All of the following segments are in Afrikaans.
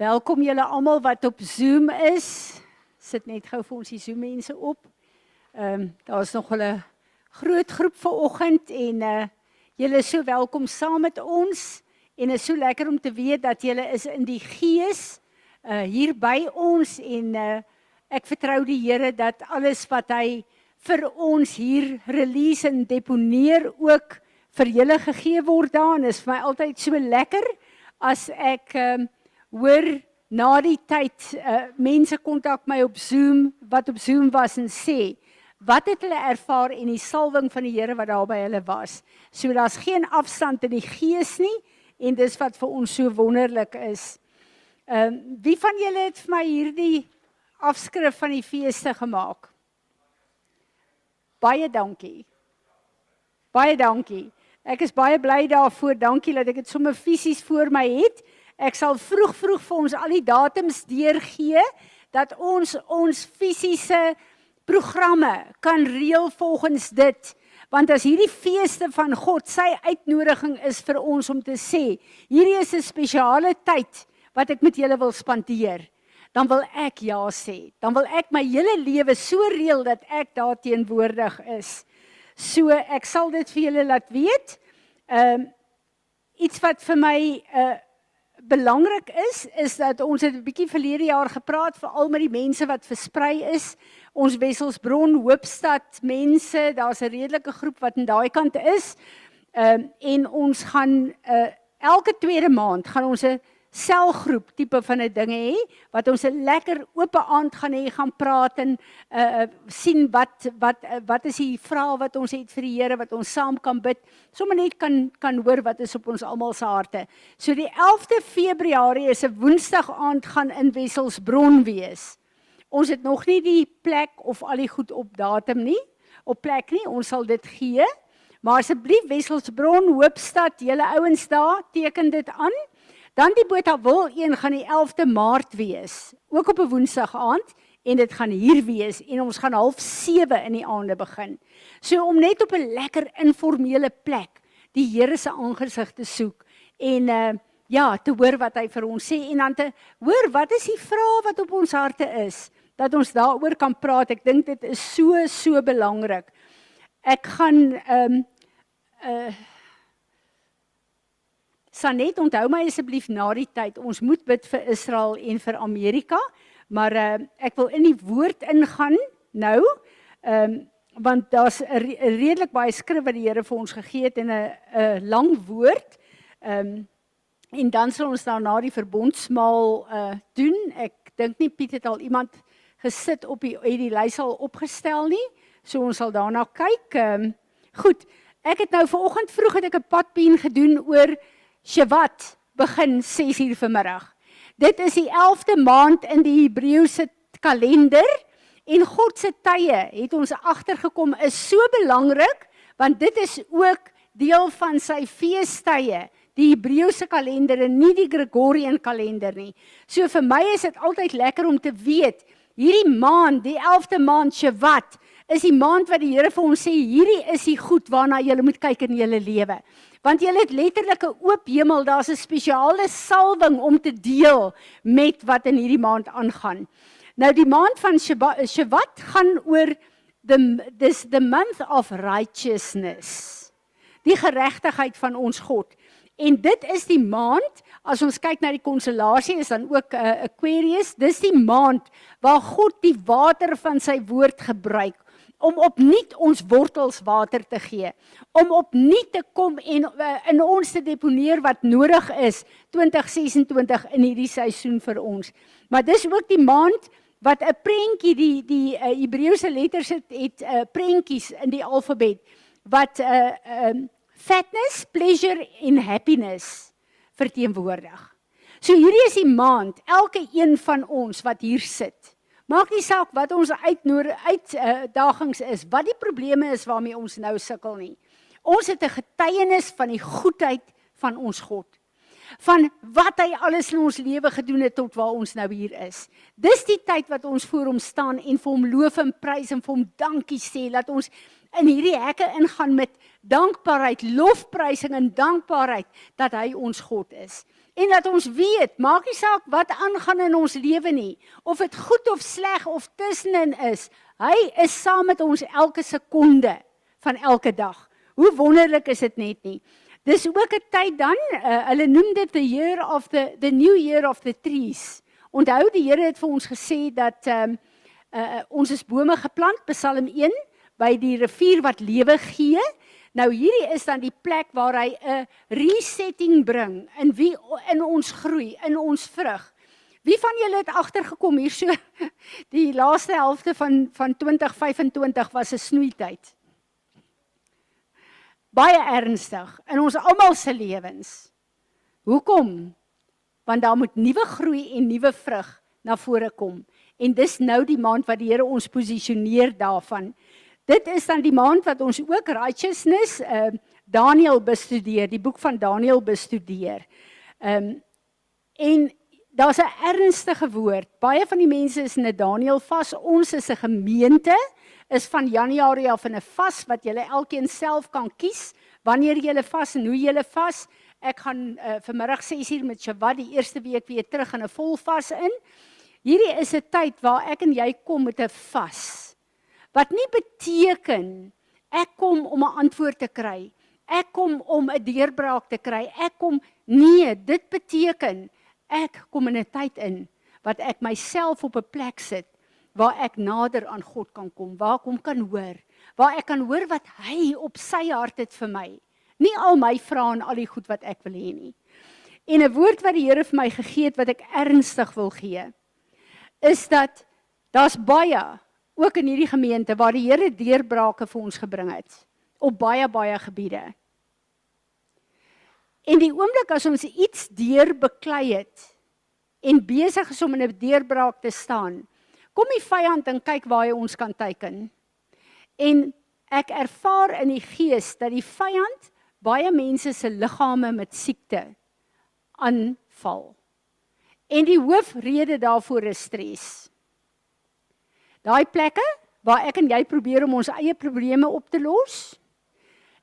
Welkom julle almal wat op Zoom is. Sit net gou vir ons die Zoom mense op. Daar is nog 'n groot groep vanoggend en julle is so welkom saam met ons en is so lekker om te weet dat julle is in die gees hier by ons en ek vertrou die Here dat alles wat hy vir ons hier release en deponeer ook vir julle gegee word daar. En is vir my altyd so lekker as ek hoor na die tyd mense kontak my op Zoom wat op Zoom was en sê wat het hulle ervaar en die salwing van die Here wat daar by hulle was. So daar's geen afstand in die gees nie en dis wat vir ons so wonderlik is. Wie van julle het vir my hierdie afskrif van die feeste gemaak? Baie dankie. Baie dankie. Ek is baie bly daarvoor. Dankie dat ek dit sommer fisies voor my het. Ek sal vroeg vir ons al die datums deurgee dat ons fisiese programme kan reël volgens dit. Want as hierdie feeste van God sy uitnodiging is vir ons om te sê, hierdie is 'n spesiale tyd wat ek met julle wil spandeer, dan wil ek ja sê. Dan wil ek my hele lewe so reël dat ek daar teenwoordig is. So ek sal dit vir julle laat weet. Iets wat vir my belangrik is dat ons het 'n bietjie verlede jaar gepraat veral met die mense wat versprei is. Ons Wesselsbron, Hoopstad mense, daar's 'n redelike groep wat aan daai kant is. En ons gaan elke tweede maand gaan ons 'n selgroep tipe van 'n ding hê wat ons 'n lekker oop aand gaan hê, gaan praat en sien wat is die vrae wat ons het vir die Here wat ons saam kan bid. Sommige net kan hoor wat is op ons almal se harte. So die 11de Februarie is 'n Woensdag aand gaan in Wesselsbron wees. Ons het nog nie die plek of al die goed op datum nie, op plek nie. Ons sal dit gee. Maar asseblief Wesselsbron, Hoopstad, julle ouens daar, teken dit aan. Dan die Botawil een gaan die 11de Maart wees, ook op 'n Woensdag aand en dit gaan hier wees en ons gaan 6:30 in die aande begin. So om net op 'n lekker informele plek die Here se aangesig te soek en te hoor wat hy vir ons sê en dan te hoor wat is die vrae wat op ons harte is, dat ons daaroor kan praat. Ek dink dit is so belangrik. Ek gaan Sanet, onthou my asseblief na die tyd, ons moet bid vir Israel en vir Amerika, maar ek wil in die woord ingaan nou, want daar's 'n redelik baie skrif wat die Here vir ons gegee het en 'n lang woord, en dan sal ons daarna die verbondsmaal doen. Ek dink nie Piet het al iemand gesit op die lys al opgestel nie, so ons sal daarna kyk. Goed, ek het nou vanoggend vroeg het ek 'n padpien gedoen oor Shavat, begin 6:00 vanmiddag. Dit is die 11de maand in die Hebreëse kalender en God se tye het ons agtergekom is so belangrik want dit is ook deel van sy feestye, die Hebreëse kalender en nie die Gregorian kalender nie. So vir my is dit altyd lekker om te weet, hierdie maand, die 11de maand Shavat, is die maand wat die Here vir ons sê, hierdie is die goed waarna julle moet kyk in julle lewe. Want julle het letterlik 'n oop hemel, daar's 'n spesiale salwing om te deel met wat in hierdie maand aangaan. Nou die maand van Shavat gaan oor the month of righteousness. Die geregtigheid van ons God. En dit is die maand, as ons kyk na die konstellasie, is dan ook Aquarius, dis die maand waar God die water van sy woord gebruik om opnuut ons wortels water te gee, om opnuut te kom en in ons te deponeer wat nodig is, 2026 in hierdie seisoen vir ons. Maar dis ook die maand wat 'n prentjie, die Hebreëse letters het prentjies in die alfabet, wat fatness, pleasure en happiness verteenwoordig. So hierdie is die maand, elke een van ons wat hier sit, maak nie saak wat ons uitdagings is, wat die probleme is waarmee ons nou sukkel nie. Ons het 'n getuienis van die goedheid van ons God. Van wat hy alles in ons lewe gedoen het tot waar ons nou hier is. Dis die tyd wat ons voor hom staan en vir hom loof en prys en vir hom dankie sê, dat ons in hierdie hekke ingaan met dankbaarheid, lofprysing en dankbaarheid dat hy ons God is. En dat ons weet, maak nie saak wat aangaan in ons lewe nie, of dit goed of sleg of tussenin is, hy is saam met ons elke sekonde van elke dag. Hoe wonderlik is dit net nie. Dis ook 'n tyd dan, hulle noem dit the new year of the trees. Onthou, die Here het vir ons gesê dat ons is bome geplant, Psalm 1, by die rivier wat lewe gee. Nou hierdie is dan die plek waar hy 'n resetting bring in ons groei, in ons vrug. Wie van julle het agtergekom hier so die laaste helfte van 2025 was 'n snoeityd? Baie ernstig in ons almal se lewens. Hoekom? Want daar moet nuwe groei en nuwe vrug na vore kom. En dis nou die maand wat die Here ons posisioneer daarvan. Dit is dan die maand wat ons ook righteousness, Daniël bestudeer, die boek van Daniël bestudeer. En daar's 'n ernstige woord. Baie van die mense is in 'n Daniël vas. Ons is 'n gemeente, is van Januarie af in 'n vas wat julle elkeen self kan kies wanneer julle vas en hoe julle vas. Ek gaan vanmiddag 6:00 met Shabbat die eerste week weer terug in 'n vol vas in. Hierdie is 'n tyd waar ek en jy kom met 'n vas. Wat nie beteken, ek kom om 'n antwoord te kry, ek kom om 'n deurbraak te kry, nee, dit beteken, ek kom in 'n tyd in, wat ek myself op 'n plek sit, waar ek nader aan God kan kom, waar ek hom kan hoor, waar ek kan hoor wat hy op sy hart het vir my, nie al my vrae en al die goed wat ek wil hê nie. En 'n woord wat die Here vir my gegee het, wat ek ernstig wil gee, is dat, daar's baie, ook in hierdie gemeente, waar die Here deurbrake vir ons gebring het, op baie, baie gebiede. En die oomblik as ons iets deurbeklei het, en besig is om in 'n deurbraak te staan, kom die vyand en kyk waar hy ons kan teiken. En ek ervaar in die gees, dat die vyand, baie mense se liggame met siekte, aanval. En die hoofrede daarvoor is stres. Daai plekke, waar ek en jy probeer om ons eie probleme op te los,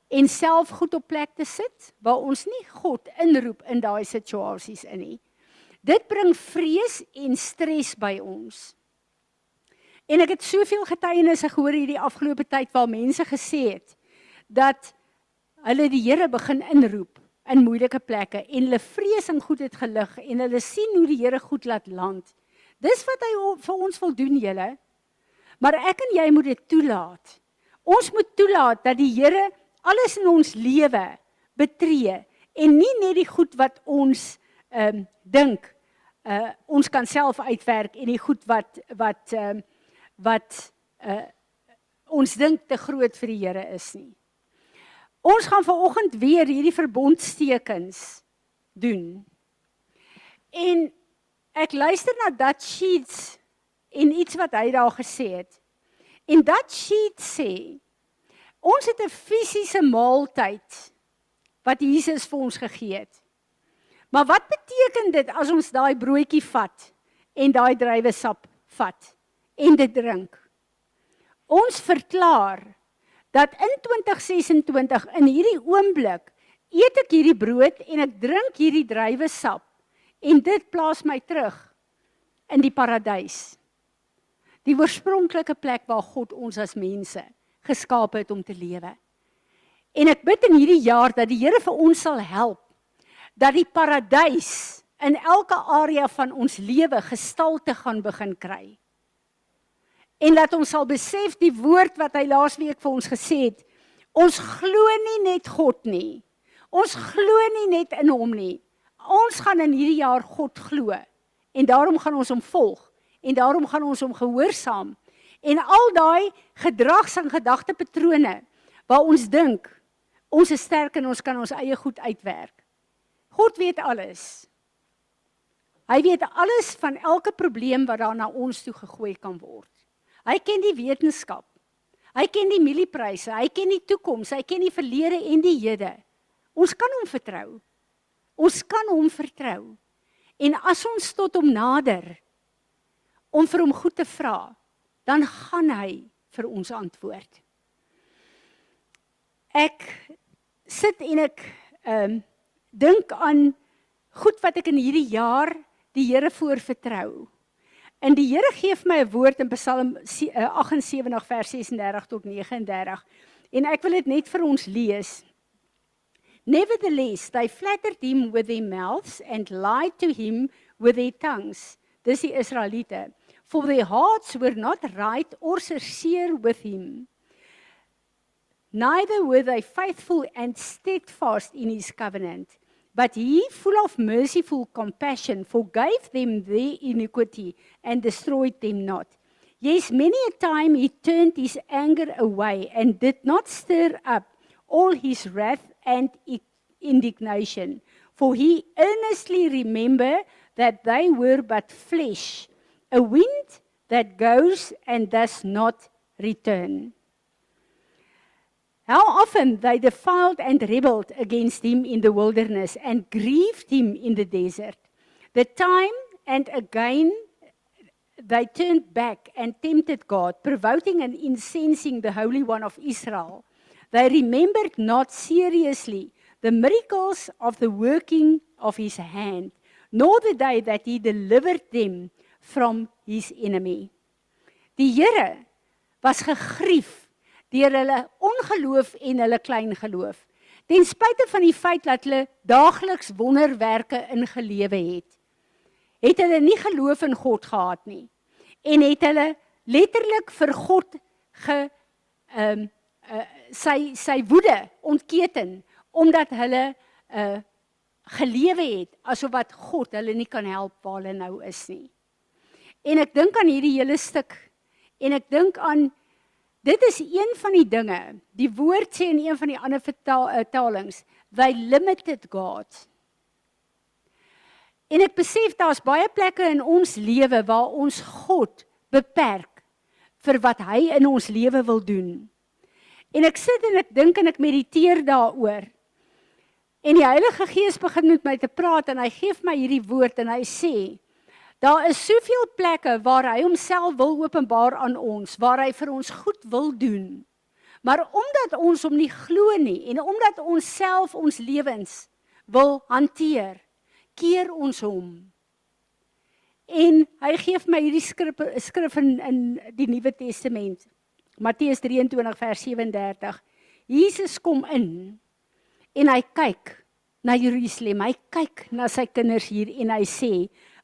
en self goed op plek te sit, waar ons nie God inroep in daai situasies in nie. Dit bring vrees en stres by ons. En ek het soveel getuienisse gehoor hierdie afgelope tyd, waar mense gesê het, dat hulle die Here begin inroep, in moeilike plekke, en hulle vrees en goed het gelig, en hulle sien hoe die Here goed laat land. Dis wat hy vir ons wil doen, julle. Maar ek en jy moet dit toelaat. Ons moet toelaat dat die Here alles in ons lewe betree, en nie net die goed wat ons dink, ons kan self uitwerk, en die goed wat ons dink te groot vir die Here is nie. Ons gaan vanoggend weer hierdie verbondstekens doen. En ek luister na dat sheets en iets wat hy daar gesê het. En dat sheet sê, ons het 'n fisiese maaltyd wat Jesus vir ons gegee het. Maar wat beteken dit as ons daai broodjie vat en daai druiwesap vat en dit drink? Ons verklaar dat in 2026 in hierdie oomblik eet ek hierdie brood en ek drink hierdie druiwesap en dit plaas my terug in die paradys. Die oorspronklike plek waar God ons as mense geskaap het om te lewe. En ek bid in hierdie jaar dat die Here vir ons sal help, dat die paradys in elke area van ons lewe gestalte gaan begin kry. En dat ons sal besef die woord wat hy laasweek vir ons gesê het, ons glo nie net God nie, ons glo nie net in hom nie, ons gaan in hierdie jaar God glo, en daarom gaan ons hom volg, en daarom gaan ons hom gehoorsaam, en al daai gedrags- en gedagtepatrone, waar ons dink, ons is sterk en ons kan ons eie goed uitwerk. God weet alles. Hy weet alles van elke probleem wat daar na ons toe gegooi kan word. Hy ken die wetenskap, hy ken die mieliepryse, hy ken die toekoms, hy ken die verlede en die hede. Ons kan hom vertrou. Ons kan hom vertrou. En as ons tot hom nader, om vir hom goed te vra, dan gaan hy vir ons antwoord. ek sit en ek dink aan goed wat ek in hierdie jaar die Here voor vertrou. En die Here gee vir my 'n woord in Psalm 78 vers 36 tot 39. En ek wil dit net vir ons lees. Nevertheless, they flattered him with their mouths and lied to him with their tongues. Dis die Israeliete. For their hearts were not right or sincere with him. Neither were they faithful and steadfast in his covenant. But he, full of merciful compassion, forgave them their iniquity and destroyed them not. Yes, many a time he turned his anger away and did not stir up all his wrath and indignation. For he earnestly remembered that they were but flesh, a wind that goes and does not return. How often they defiled and rebelled against him in the wilderness and grieved him in the desert. The time and again they turned back and tempted God, provoking and incensing the Holy One of Israel. They remembered not seriously the miracles of the working of his hand, nor the day that he delivered them from his enemy. Die Here was gegrief deur hulle ongeloof en hulle klein geloof. Ten spyte van die feit dat hulle daagliks wonderwerke ingelewe het hulle nie geloof in God gehad nie. En het hulle letterlik vir God sy woede ontketen, omdat hulle gelewe het asof wat God hulle nie kan help waar hulle nou is nie. En ek dink aan hierdie hele stuk, en ek dink aan dit is een van die dinge, die woord sê in een van die ander vertalings, they limited God. En ek besef, daar's baie plekke in ons lewe waar ons God beperk vir wat hy in ons lewe wil doen. En ek sit en ek dink en ek mediteer daaroor. En die Heilige Gees begin met my te praat en hy gee my hierdie woord en hy sê, daar is soveel plekke waar hy homself wil openbaar aan ons, waar hy vir ons goed wil doen. Maar omdat ons hom nie glo nie, en omdat ons self ons lewens wil hanteer, keer ons hom. En hy gee my hierdie skrif in die Nuwe Testament, Matteus 23 vers 37. Jesus kom in, en hy kyk na Jerusalem, hy kyk na sy kinders hier, en hy sê,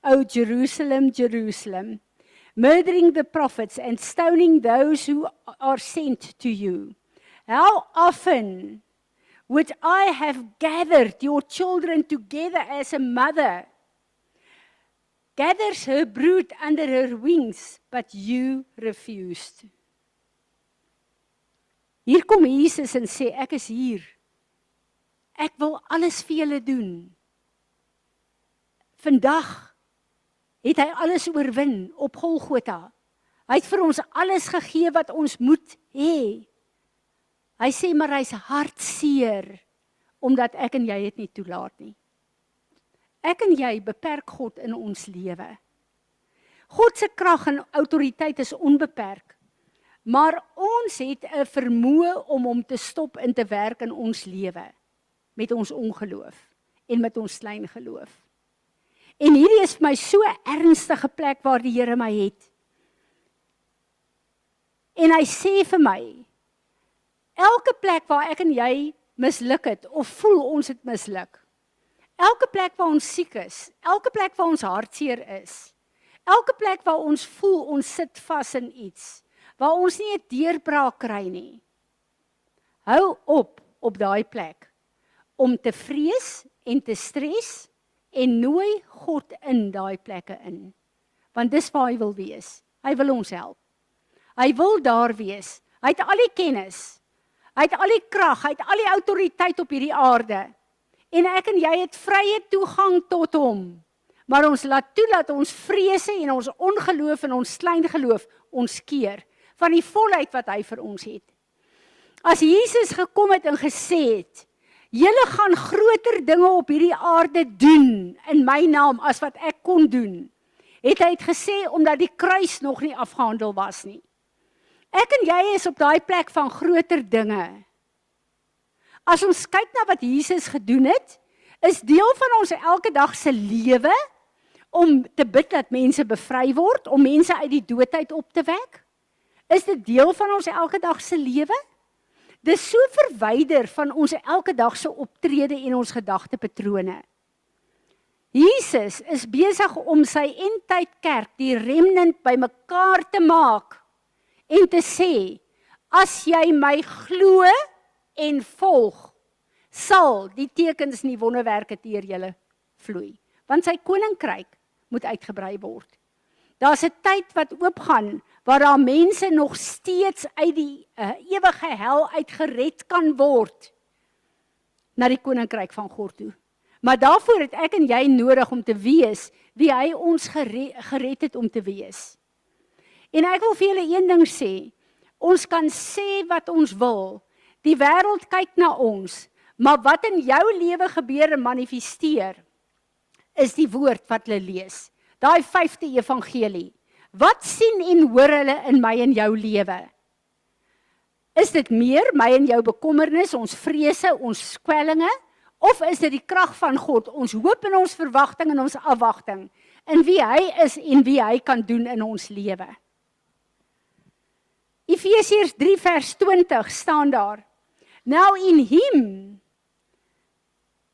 O Jerusalem, Jerusalem, murdering the prophets and stoning those who are sent to you. How often would I have gathered your children together as a mother gathers her brood under her wings, but you refused. Hier kom Jesus en sê, ek is hier. Ek wil alles vir julle doen. Vandag het hy alles oorwin op Golgotha. Hy het vir ons alles gegee wat ons moet hê. Hy sê, maar hy's hartseer, omdat ek en jy het nie toelaat nie. Ek en jy beperk God in ons lewe. God se krag en autoriteit is onbeperk, maar ons het 'n vermoë om hom te stop en te werk in ons lewe, met ons ongeloof en met ons klein geloof. En hierdie is vir my so 'n ernstige plek waar die Here my het. En hy sê vir my, elke plek waar ek en jy misluk het, of voel ons het misluk, elke plek waar ons siek is, elke plek waar ons hartseer is, elke plek waar ons voel ons sit vas in iets, waar ons nie 'n deurbraak kry nie, hou op daai plek, om te vrees en te stres, en nooi God in daai plekke in. Want dis waar hy wil wees. Hy wil ons help. Hy wil daar wees. Hy het al die kennis. Hy het al die krag. Hy het al die autoriteit op hierdie aarde. En ek en jy het vrye toegang tot hom. Maar ons laat toe dat ons vrese en ons ongeloof en ons klein geloof ons keer van die volheid wat hy vir ons het. As Jesus gekom het en gesê het, julle gaan groter dinge op hierdie aarde doen in my naam as wat ek kon doen, het hy het gesê omdat die kruis nog nie afgehandel was nie. Ek en jy is op daai plek van groter dinge. As ons kyk na wat Jesus gedoen het, is deel van ons elke dag se lewe om te bid dat mense bevry word, om mense uit die doodheid op te wek? Is dit deel van ons elke dag se lewe? Dis so verwyder van ons elke dag se optrede en ons gedagtepatrone. Jesus is besig om sy eindtyd kerk, die remnant, bymekaar te maak en te sê, as jy my glo en volg, sal die tekens en die wonderwerke deur julle vloei. Want sy koninkryk moet uitgebrei word. Daar's 'n tyd wat oopgaan, waar daar mense nog steeds uit die ewige hel uitgered kan word, na die koninkryk van God toe. Maar daarvoor het ek en jy nodig om te wees, wie hy ons gered het om te wees. En ek wil vir julle een ding sê, ons kan sê wat ons wil, die wêreld kyk na ons, maar wat in jou lewe gebeur en manifesteer, is die woord wat hulle lees. Daai 5de evangelie. Wat sien en hoor hulle in my en jou lewe? Is dit meer my en jou bekommernis, ons vrese, ons kwellinge, of is dit die krag van God, ons hoop en ons verwagting en ons afwagting, in wie hy is en wie hy kan doen in ons lewe? Efesiërs 3 vers 20 staan daar, Now in him,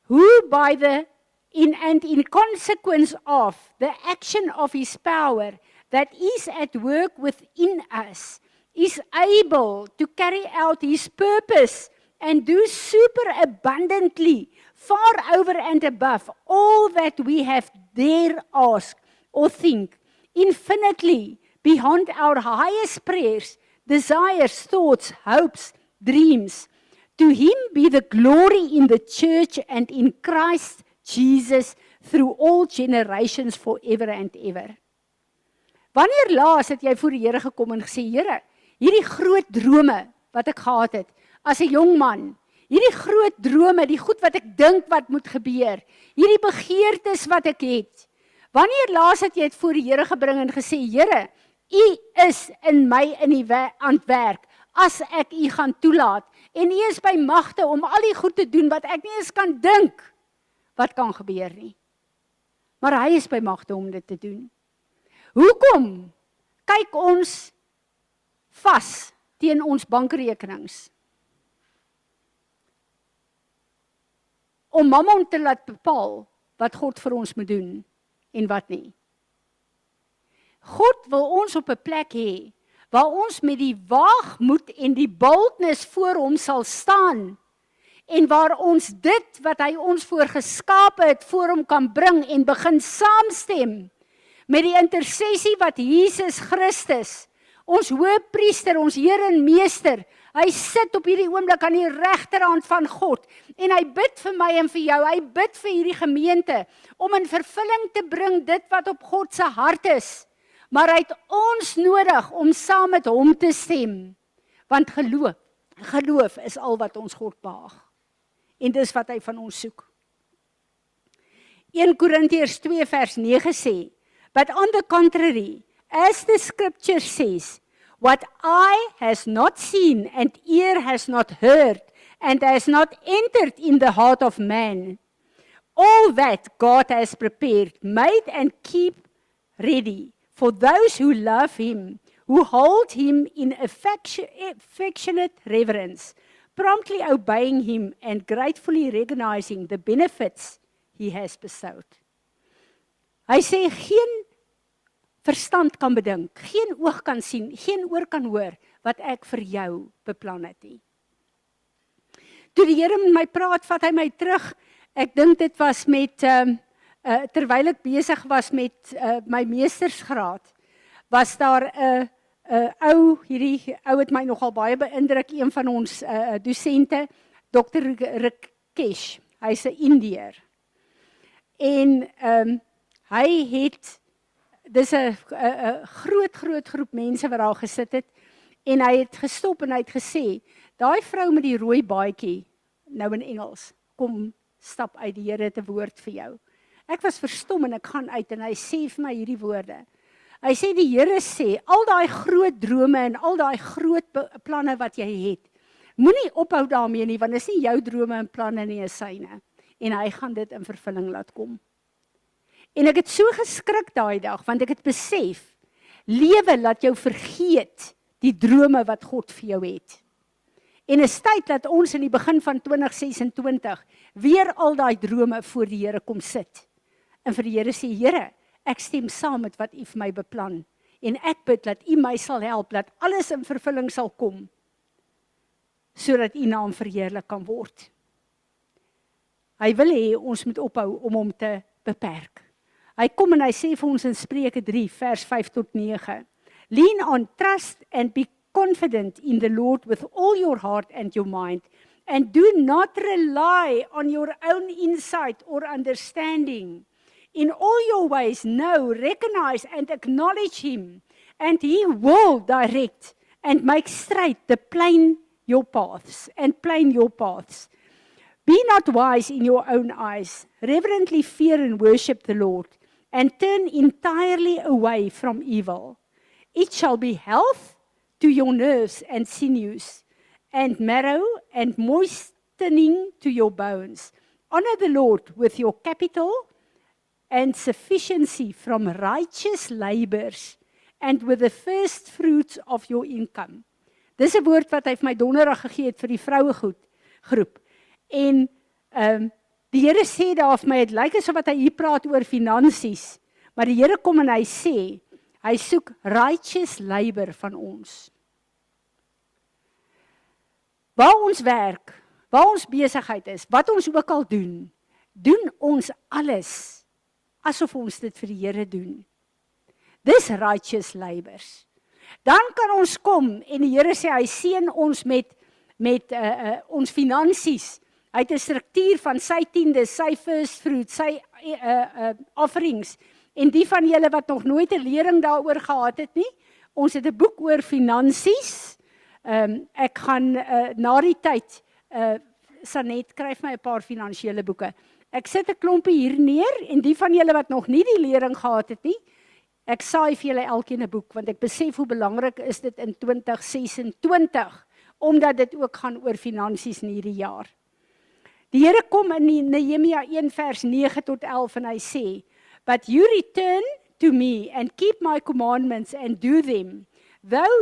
who by the in consequence of the action of his power that is at work within us, is able to carry out his purpose and do super abundantly, far over and above all that we have dare ask or think, infinitely beyond our highest prayers, desires, thoughts, hopes, dreams. To him be the glory in the church and in Christ Jesus through all generations forever and ever. Wanneer laas het jy voor die Here gekom en gesê, Here, hierdie groot drome wat ek gehad het, as 'n jong man, hierdie groot drome, die goed wat ek dink wat moet gebeur, hierdie begeertes wat ek het, wanneer laas het jy dit voor die Here gebring en gesê, Here, U is in my aan die werk, as ek U gaan toelaat, en U is by magte om al die goed te doen wat ek nie eens kan dink, wat kan gebeur nie. Maar hy is by magte om dit te doen. Hoekom kyk ons vas teen ons bankrekenings? Om Mammon te laat bepaal wat God vir ons moet doen en wat nie. God wil ons op 'n plek hê waar ons met die waagmoed en die boldness voor hom sal staan en waar ons dit wat hy ons voor geskape het voor hom kan bring en begin saamstem met die intersessie wat Jesus Christus, ons hoëpriester, ons Here en Meester, hy sit op hierdie oomblik aan die regterhand van God en hy bid vir my en vir jou, hy bid vir hierdie gemeente om in vervulling te bring dit wat op God se hart is. Maar hy het ons nodig om saam met hom te stem, want geloof is al wat ons God behaag. En dis wat hy van ons soek. 1 Korintiërs 2 vers 9 sê, But on the contrary, as the scripture says, what eye has not seen and ear has not heard and has not entered in the heart of man, all that God has prepared, made and keep ready for those who love him, who hold him in affectionate reverence, promptly obeying him and gratefully recognizing the benefits he has bestowed. Hy sê, geen verstand kan bedink, geen oog kan sien, geen oor kan hoor, wat ek vir jou beplan het nie. Toe die Here met my praat, vat hy my terug, ek dink dit was met, terwyl ek besig was met my meestersgraad, was daar hierdie ou het my nogal baie beïndruk, een van ons dosente, Dr. Rikesh, hy's 'n Indiër. En hy het, dis 'n groot groep mense wat daar gesit het, en hy het gestop en hy het gesê, daai vrou met die rooi baadjie, nou in Engels, kom stap uit, die Here het 'n woord vir jou. Ek was verstom en ek gaan uit en hy sê vir my hierdie woorde. Hy sê die Here sê, al daai groot drome en al daai groot planne wat jy het, Moenie ophou daarmee nie, want dit is nie jou drome en planne nie, is syne. En hy gaan dit in vervulling laat kom. En ek het so geskrik daai dag, want ek het besef, lewe laat jou vergeet die drome wat God vir jou het. En is tyd dat ons in die begin van 2026 weer al daai drome voor die Here kom sit. En vir die Here sê, Here, ek stem saam met wat U vir my beplan. En ek bid dat U my sal help, dat alles in vervulling sal kom, sodat U naam verheerlik kan word. Hy wil hê ons moet ophou om hom te beperk. Hy kom en hy sê vir ons in Spreuke 3 vers 5 tot 9. Lean on, trust and be confident in the Lord with all your heart and your mind, and do not rely on your own insight or understanding. In all your ways, know, recognize and acknowledge Him, and He will direct and make straight your paths. Be not wise in your own eyes. Reverently fear and worship the Lord, and turn entirely away from evil. It shall be health to your nerves and sinews, and marrow and moistening to your bones. Honor the Lord with your capital and sufficiency from righteous labors, and with the first fruits of your income. Dis 'n woord wat hy vir my donderdag gegee het vir die vrouegroep. En die Here sê daar vir my, het lyk asof wat hy hier praat oor finansies, maar die Here kom en hy sê, hy soek righteous labor van ons. Waar ons werk, waar ons besigheid is, wat ons ook al doen, doen ons alles asof ons dit vir die Here doen. Dis righteous labors. Dan kan ons kom en die Here sê, hy seën ons met ons finansies. Hy het 'n struktuur van sy tiendes, sy first fruit, sy offerings. En die van julle wat nog nooit 'n lering daaroor gehad het nie, ons het 'n boek oor finansies. Ek gaan na die tyd, Sanet, skryf my 'n paar finansiële boeke. Ek sit 'n klompie hier neer, en die van julle wat nog nie die lering gehad het nie, ek saai vir julle elkeen 'n boek, want ek besef hoe belangrik is dit in 2026, omdat dit ook gaan oor finansies in hierdie jaar. Die Here kom in Nehemia 1 vers 9 tot 11 en hy sê, but you return to me and keep my commandments and do them. Though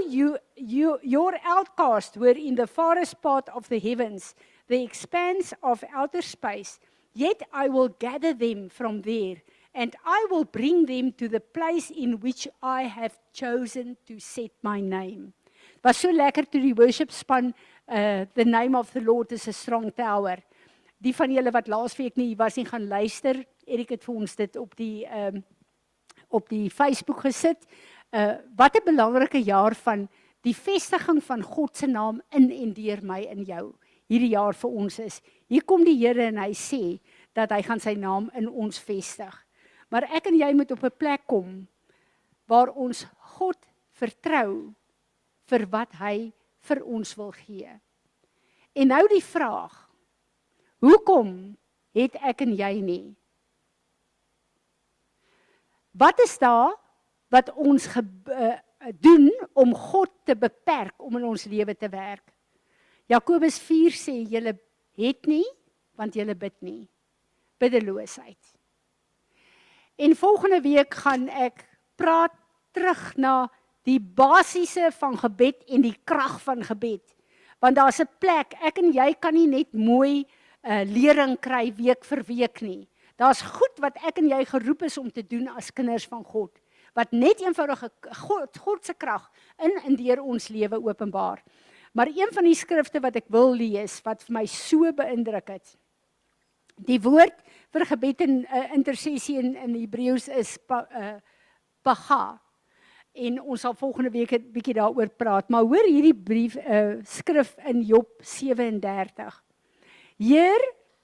your outcasts were in the farthest part of the heavens, the expanse of outer space, yet I will gather them from there, and I will bring them to the place in which I have chosen to set my name. Was so lekker toe die worship span, the name of the Lord is a strong tower. Die van julle wat laasweek nie was nie, gaan luister. Erik het vir ons dit op die Facebook gesit. Wat 'n belangrike jaar van die vestiging van God se naam in en deur my en jou. Hierdie jaar vir ons is. Hier kom die Here en hy sê dat hy gaan sy naam in ons vestig. Maar ek en jy moet op 'n plek kom waar ons God vertrou vir wat hy vir ons wil gee. En nou die vraag, hoekom het ek en jy nie? Wat is daar wat ons doen om God te beperk om in ons lewe te werk? Jakobus 4 sê, julle het nie, want julle bid nie. Biddeloosheid. En volgende week gaan ek praat terug na die basiese van gebed en die krag van gebed. Want daar's 'n plek, ek en jy kan nie net mooi lering kry week vir week nie. Daar's goed wat ek en jy geroep is om te doen as kinders van God, wat net eenvoudige God se krag in deur ons lewe openbaar. Maar een van die skrifte wat ek wil lees, wat vir my so beïndruk het, die woord vir gebed en intersessie in Hebreëus is paga. En ons sal volgende week 'n bietjie daaroor praat, maar hoor hierdie skrif in Job 37. Hear,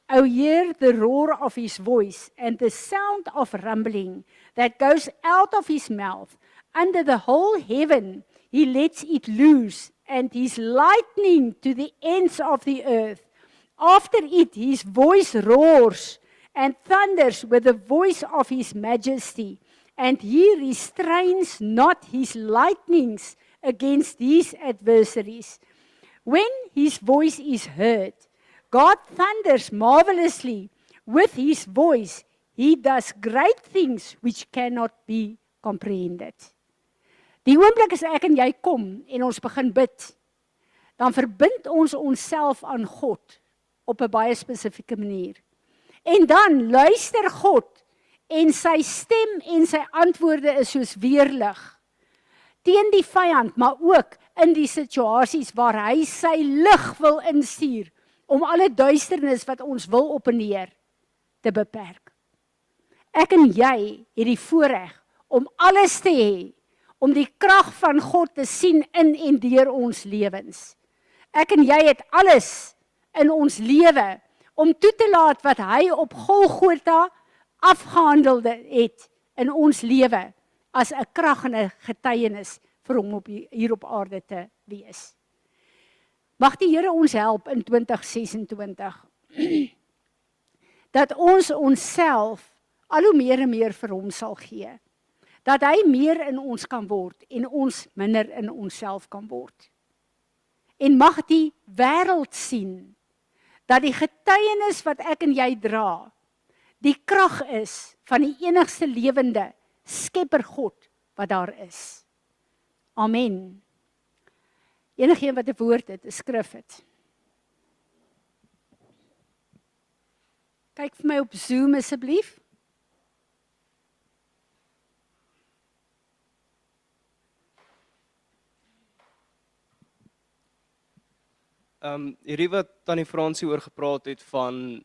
the roar of his voice and the sound of rumbling that goes out of his mouth. Under the whole heaven he lets it loose, and his lightning to the ends of the earth. After it his voice roars and thunders with the voice of his majesty, and he restrains not his lightnings against his adversaries. When his voice is heard, God thunders marvelously with his voice. He does great things which cannot be comprehended. Die oomblik as ek en jy kom en ons begin bid, dan verbind ons onsself aan God op 'n baie spesifieke manier. En dan luister God en sy stem en sy antwoorde is soos weerlig teen die vyand, maar ook in die situasies waar hy sy lig wil instuur om alle duisternis wat ons wil opneer te beperk. Ek en jy het die voorreg om alles te hê, om die krag van God te sien in en deur ons lewens. Ek en jy het alles in ons lewe om toe te laat wat hy op Golgotha afgehandelde het in ons lewe as 'n krag en 'n getuienis vir hom hier op aarde te wees. Mag die Here ons help in 2026 dat ons onsself al hoe meer en meer vir hom sal gee. Dat hy meer in ons kan word en ons minder in onsself kan word. En mag die wêreld sien dat die getuienis wat ek en jy dra, die krag is van die enigste lewende Skepper God wat daar is. Amen. Enigeen wat 'n woord het, 'n skrif het. Kyk vir my op Zoom asseblief. Hierdie wat Tannie Fransie oor gepraat het van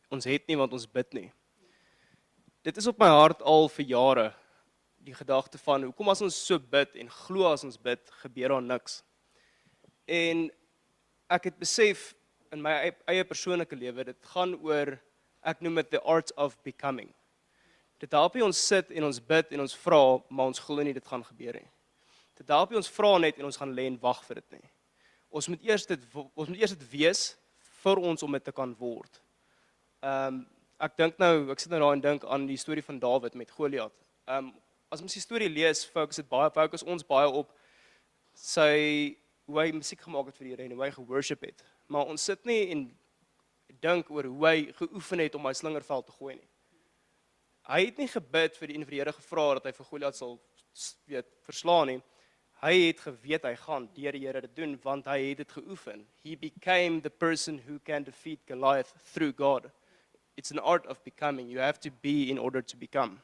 ons het nie want ons bid nie. Dit is op my hart al vir jare, die gedagte van hoekom as ons so bid en glo as ons bid, gebeur daar niks. En ek het besef in my eie persoonlike lewe, dit gaan oor, ek noem dit the art of becoming. Dit help nie ons sit en ons bid en ons vra, maar ons glo nie dit gaan gebeur nie. Dit help nie ons vra net en ons gaan lê en wag vir dit nie. Ons moet eers dit wees vir ons om dit te kan word. Ek sit nou daar en dink aan die storie van Dawid met Goliat. As ons die storie lees, fokus ons baie op hoe hy musiek gemaak het vir die Here en hoe hy geworship het. Maar ons sit nie en dink oor hoe hy geoefen het om hy slingerveld te gooi nie. Hy het nie gebid vir die Here gevra dat hy vir Goliat sal verslaan nie. Hy het geweet hy gaan deur die Here dit doen, want hy het dit geoefen. He became the person who can defeat Goliath through God. It's an art of becoming. You have to be in order to become.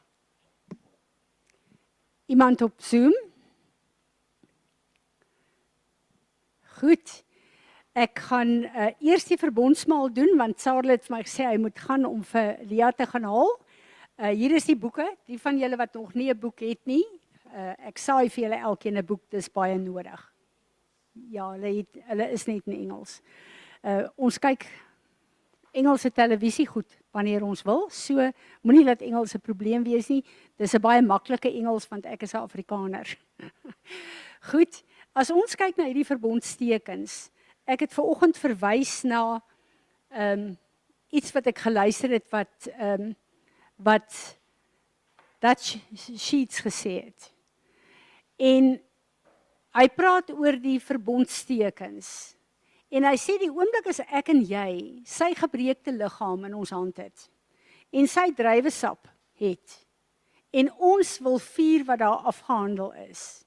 Iemand op Zoom? Goed. Ek gaan eers die verbondsmaal doen, want Charlotte het vir my gesê hy moet gaan om vir Lia te gaan haal. Hier is die boeke, die van julle wat nog nie 'n boek het nie. Ek saai vir julle elkeen 'n boek, dis baie nodig. Ja, hulle is net in Engels. Ons kyk Engelse televisie goed wanneer ons wil, so moenie laat Engels 'n probleem wees nie. Dis 'n baie maklike Engels want ek is 'n Afrikaner. Goed, as ons kyk na hierdie verbondstekens, ek het vanoggend verwys na iets wat ek geluister het wat Dutch Sheets gesê het. En hy praat oor die verbondstekens. En hy sê die oomblik as ek en jy sy gebreekte liggaam in ons hand het en sy druiwesap het en ons wil vier wat daar afgehandel is.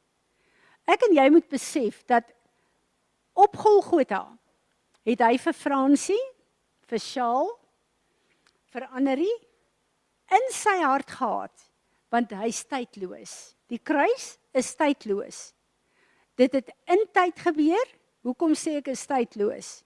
Ek en jy moet besef dat op Golgotha het hy vir Fransie, vir Shaal, vir Annerie in sy hart gehad, want hy's tydloos. Die kruis is tydloos. Dit het in tyd gebeur. Hoekom sê ek is tydloos?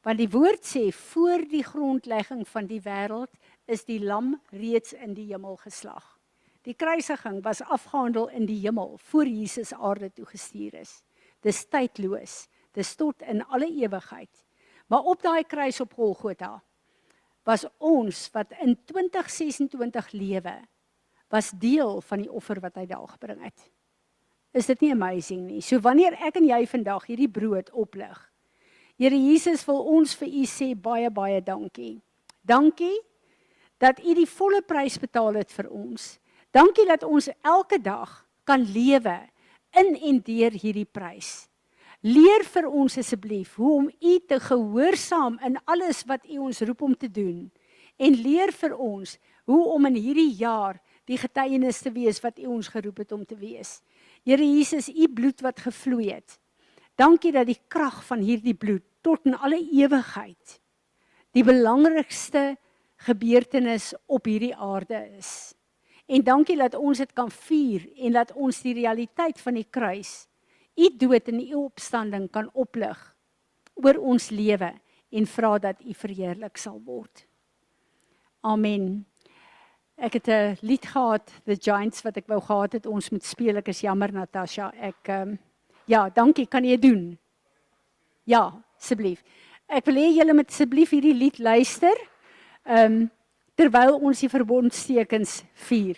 Want die woord sê, voor die grondlegging van die wêreld is die lam reeds in die hemel geslag. Die kruisiging was afgehandel in die hemel, voor Jesus aarde toe gestuur is. Dis tydloos, dis tot in alle ewigheid. Maar op daai kruis op Golgotha, was ons wat in 2026 lewe, was deel van die offer wat hy daar gebring het. Is dit nie amazing nie? So wanneer ek en jy vandag hierdie brood oplig, Here Jesus wil ons vir u sê baie, baie dankie. Dankie dat u die volle prys betaal het vir ons. Dankie dat ons elke dag kan lewe in en deur hierdie prys. Leer vir ons asseblief hoe om U te gehoorsaam in alles wat U ons roep om te doen. En leer vir ons hoe om in hierdie jaar die getuienis te wees wat U ons geroep het om te wees. Here Jesus, U bloed wat gevloei het. Dankie dat die krag van hierdie bloed tot in alle ewigheid die belangrikste gebeurtenis op hierdie aarde is. En dankie dat ons dit kan vier en dat ons die realiteit van die kruis, U dood en U opstanding kan oplig oor ons lewe en vra dat U verheerlik sal word. Amen. Ek het 'n lied gehad, The Giants, wat ek wou gehad het ons moet speel. Ek is jammer, Natasha. Ja, dankie, kan jy doen? Ja, asseblief. Ek wil hê julle moet asseblief hierdie lied luister, terwyl ons die verbondstekens vier.